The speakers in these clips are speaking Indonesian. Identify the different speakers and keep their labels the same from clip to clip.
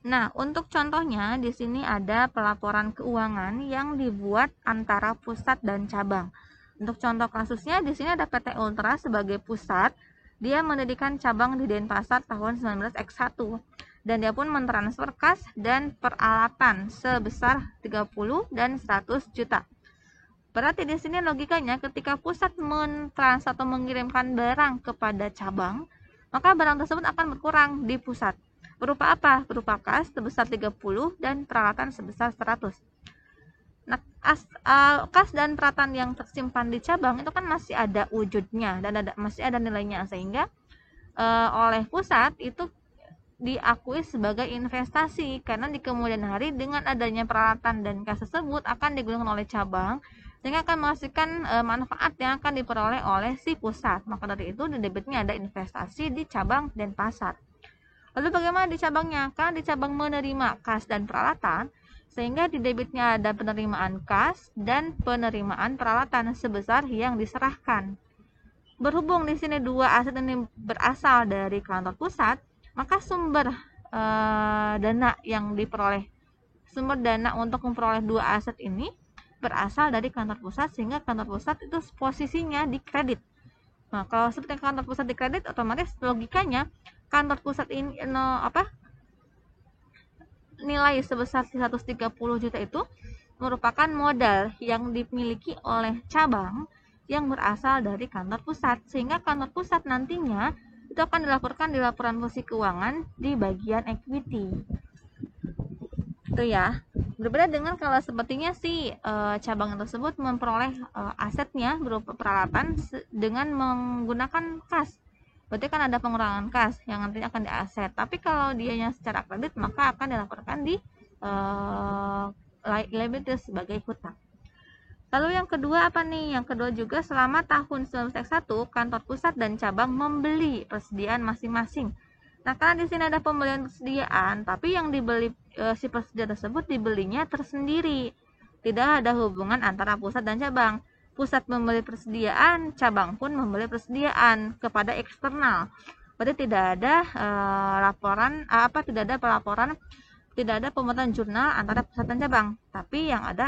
Speaker 1: Nah, untuk contohnya di sini ada pelaporan keuangan yang dibuat antara pusat dan cabang. Untuk contoh kasusnya di sini ada PT Ultra sebagai pusat, dia mendirikan cabang di Denpasar tahun 19X1 dan dia pun mentransfer kas dan peralatan sebesar 30 dan 100 juta. Berarti di sini logikanya ketika pusat mentransfer atau mengirimkan barang kepada cabang, maka barang tersebut akan berkurang di pusat. Berupa apa? Berupa kas sebesar 30 dan peralatan sebesar 100. Nah, kas dan peralatan yang tersimpan di cabang itu kan masih ada wujudnya dan masih ada nilainya, sehingga oleh pusat itu diakui sebagai investasi karena di kemudian hari dengan adanya peralatan dan kas tersebut akan digunakan oleh cabang sehingga akan menghasilkan manfaat yang akan diperoleh oleh si pusat. Maka dari itu di debitnya ada investasi di cabang dan pasar. Lalu bagaimana di cabangnya? Karena di cabang menerima kas dan peralatan, sehingga di debitnya ada penerimaan kas dan penerimaan peralatan sebesar yang diserahkan. Berhubung di sini dua aset ini berasal dari kantor pusat, maka sumber dana yang diperoleh, sumber dana untuk memperoleh dua aset ini berasal dari kantor pusat, sehingga kantor pusat itu posisinya di kredit. Nah, kalau seperti kantor pusat di kredit, otomatis logikanya kantor pusat ini nilai sebesar 130 juta itu merupakan modal yang dimiliki oleh cabang yang berasal dari kantor pusat, sehingga kantor pusat nantinya itu akan dilaporkan di laporan posisi keuangan di bagian equity. Itu ya. Berbeda dengan kalau sepertinya si cabang tersebut memperoleh asetnya berupa peralatan dengan menggunakan kas. Berarti kan ada pengurangan kas yang nantinya akan diaset. Tapi kalau dianya secara kredit maka akan dilaporkan di liabilities sebagai hutang. Lalu yang kedua apa nih? Yang kedua juga selama tahun 1901 kantor pusat dan cabang membeli persediaan masing-masing. Nah, karena di sini ada pembelian persediaan, tapi yang dibeli si persedia tersebut dibelinya tersendiri. Tidak ada hubungan antara pusat dan cabang. Pusat membeli persediaan, cabang pun membeli persediaan kepada eksternal. Berarti tidak ada tidak ada pembuatan jurnal antara pusat dan cabang, tapi yang ada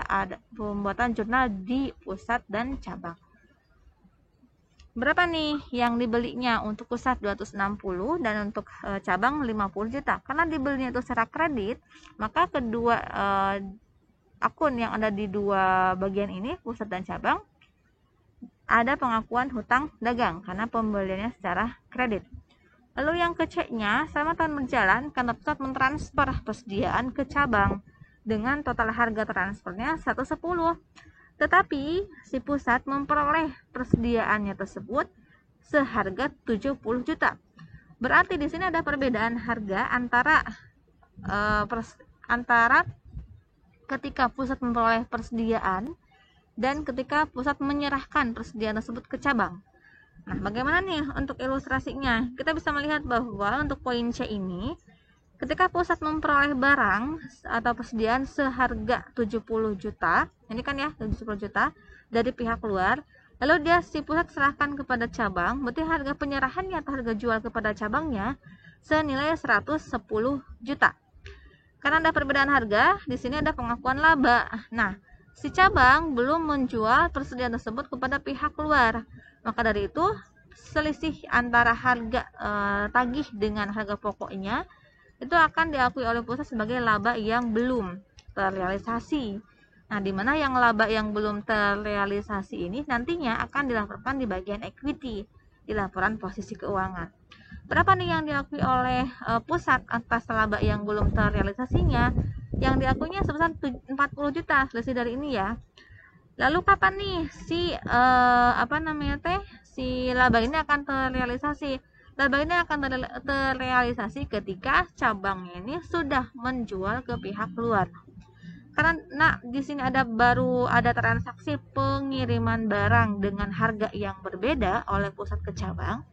Speaker 1: pembuatan jurnal di pusat dan cabang. Berapa nih yang dibelinya? Untuk pusat 260 dan untuk cabang 50 juta. Karena dibelinya itu secara kredit, maka kedua akun yang ada di dua bagian ini, pusat dan cabang, ada pengakuan hutang dagang karena pembeliannya secara kredit. Lalu yang C-nya, selama tahun berjalan, kantor pusat mentransfer persediaan ke cabang dengan total harga transfernya 110. Tetapi si pusat memperoleh persediaannya tersebut seharga 70 juta. Berarti di sini ada perbedaan harga antara ketika pusat memperoleh persediaan dan ketika pusat menyerahkan persediaan tersebut ke cabang. Nah, bagaimana nih untuk ilustrasinya? Kita bisa melihat bahwa untuk poin C ini, ketika pusat memperoleh barang atau persediaan seharga 70 juta, ini kan ya 70 juta dari pihak luar, lalu si pusat serahkan kepada cabang, berarti harga penyerahannya atau harga jual kepada cabangnya senilai 110 juta. Karena ada perbedaan harga, di sini ada pengakuan laba. Nah, si cabang belum menjual persediaan tersebut kepada pihak luar. Maka dari itu, selisih antara harga tagih dengan harga pokoknya itu akan diakui oleh pusat sebagai laba yang belum terrealisasi. Nah, di mana yang laba yang belum terrealisasi ini nantinya akan dilaporkan di bagian equity, di laporan posisi keuangan. Berapa nih yang diakui oleh pusat atas laba yang belum terrealisasinya? Yang diakuinya sebesar 40 juta, selisih dari ini ya. Lalu kapan nih si si laba ini akan terrealisasi? Laba ini akan terrealisasi ketika cabangnya ini sudah menjual ke pihak luar. Karena di sini baru ada transaksi pengiriman barang dengan harga yang berbeda oleh pusat ke cabang.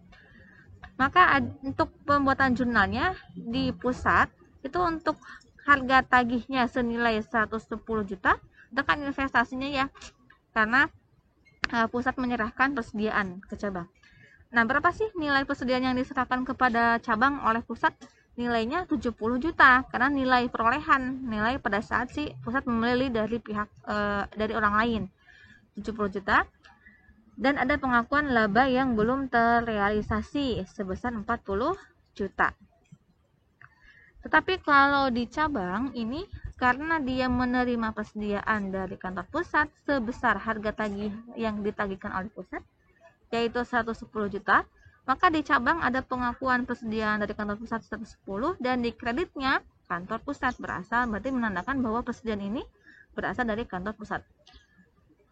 Speaker 1: Maka untuk pembuatan jurnalnya di pusat itu untuk harga tagihnya senilai 110 juta, itu kan investasinya ya. Karena pusat menyerahkan persediaan ke cabang. Nah, berapa sih nilai persediaan yang diserahkan kepada cabang oleh pusat? nilainya 70 juta karena nilai perolehan, nilai pada saat si pusat membeli dari pihak dari orang lain 70 juta. Dan ada pengakuan laba yang belum terrealisasi sebesar 40 juta. Tetapi kalau di cabang ini karena dia menerima persediaan dari kantor pusat sebesar harga tagih yang ditagihkan oleh pusat yaitu 110 juta, maka di cabang ada pengakuan persediaan dari kantor pusat 110 dan di kreditnya kantor pusat berasal, berarti menandakan bahwa persediaan ini berasal dari kantor pusat.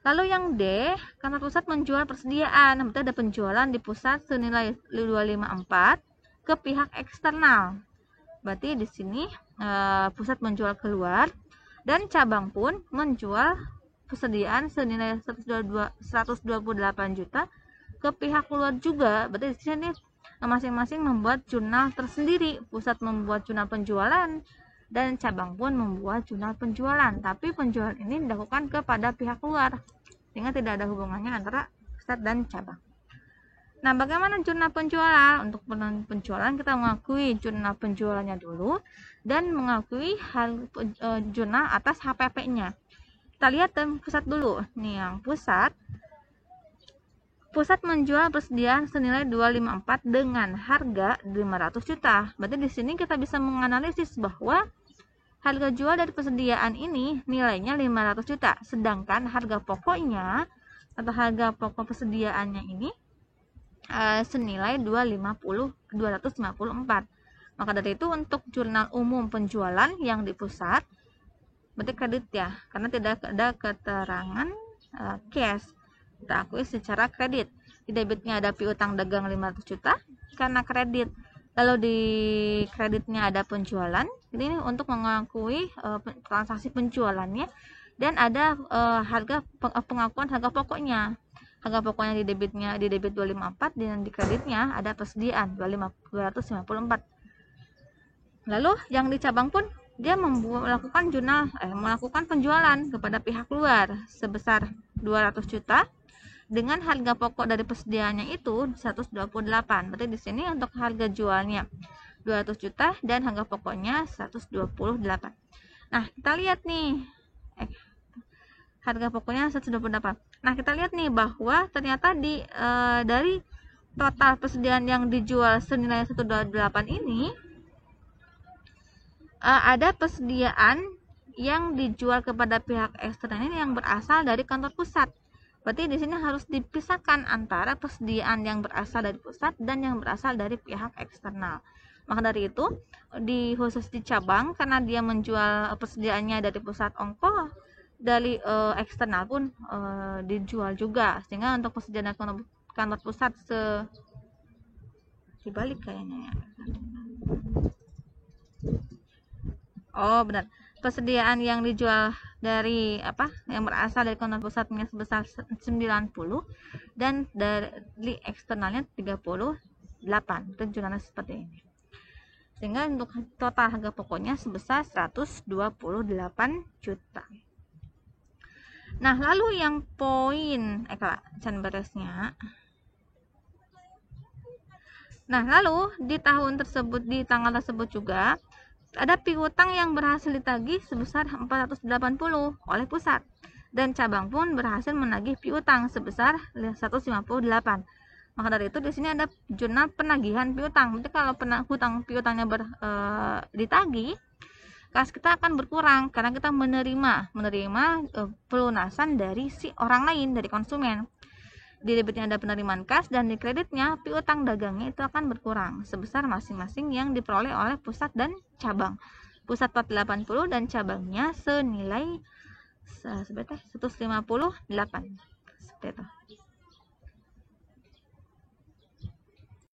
Speaker 1: Lalu yang D, kantor pusat menjual persediaan, berarti ada penjualan di pusat senilai 254 ke pihak eksternal. Berarti di sini pusat menjual keluar dan cabang pun menjual persediaan senilai 128 juta ke pihak luar juga. Berarti di sini masing-masing membuat jurnal tersendiri. Pusat membuat jurnal penjualan dan cabang pun membuat jurnal penjualan. Tapi penjualan ini dilakukan kepada pihak luar, sehingga tidak ada hubungannya antara pusat dan cabang. Nah, bagaimana jurnal penjualan? Untuk penjualan kita mengakui jurnal penjualannya dulu dan mengakui jurnal atas HPP-nya. Kita lihat yang pusat dulu. Nih yang pusat menjual persediaan senilai 254 dengan harga 500 juta. Berarti di sini kita bisa menganalisis bahwa harga jual dari persediaan ini nilainya 500 juta, sedangkan harga pokoknya atau harga pokok persediaannya ini senilai 254. Maka dari itu untuk jurnal umum penjualan yang di pusat berarti kredit ya, karena tidak ada keterangan cash, kita akui secara kredit. Di debitnya ada piutang dagang 500 juta karena kredit. Lalu di kreditnya ada penjualan, ini untuk mengakui transaksi penjualannya, dan ada pengakuan harga pokoknya. Harga pokoknya di debit 254 dan di kreditnya ada persediaan 254. Lalu yang di cabang pun dia melakukan penjualan kepada pihak luar sebesar 200 juta dengan harga pokok dari persediaannya itu 128. Berarti di sini untuk harga jualnya 200 juta dan harga pokoknya 128. Nah, kita lihat nih harga pokoknya 128. Nah, kita lihat nih bahwa ternyata dari total persediaan yang dijual senilai 128 ini ada persediaan yang dijual kepada pihak eksternal ini yang berasal dari kantor pusat. Berarti di sini harus dipisahkan antara persediaan yang berasal dari pusat dan yang berasal dari pihak eksternal. Maka dari itu khusus di cabang karena dia menjual persediaannya dari pusat, ongkos dari eksternal pun dijual juga, sehingga untuk persediaan kantor pusat dibalik kayaknya ya. Oh benar, persediaan yang dijual dari yang berasal dari kantor pusatnya sebesar 90 dan dari eksternalnya 38. Itu jurnalnya seperti ini, sehingga untuk total harga pokoknya sebesar 128 juta. Nah, lalu yang poin beresnya. Nah, lalu di tanggal tersebut juga ada piutang yang berhasil ditagih sebesar 480 oleh pusat dan cabang pun berhasil menagih piutang sebesar 158. Maka dari itu di sini ada jurnal penagihan piutang. Jadi kalau piutangnya ditagih, kas kita akan berkurang karena kita menerima pelunasan dari si orang lain, dari konsumen. Di debitnya ada penerimaan kas dan di kreditnya piutang dagangnya itu akan berkurang sebesar masing-masing yang diperoleh oleh pusat dan cabang. Pusat 480 dan cabangnya senilai 158. Seperti itu.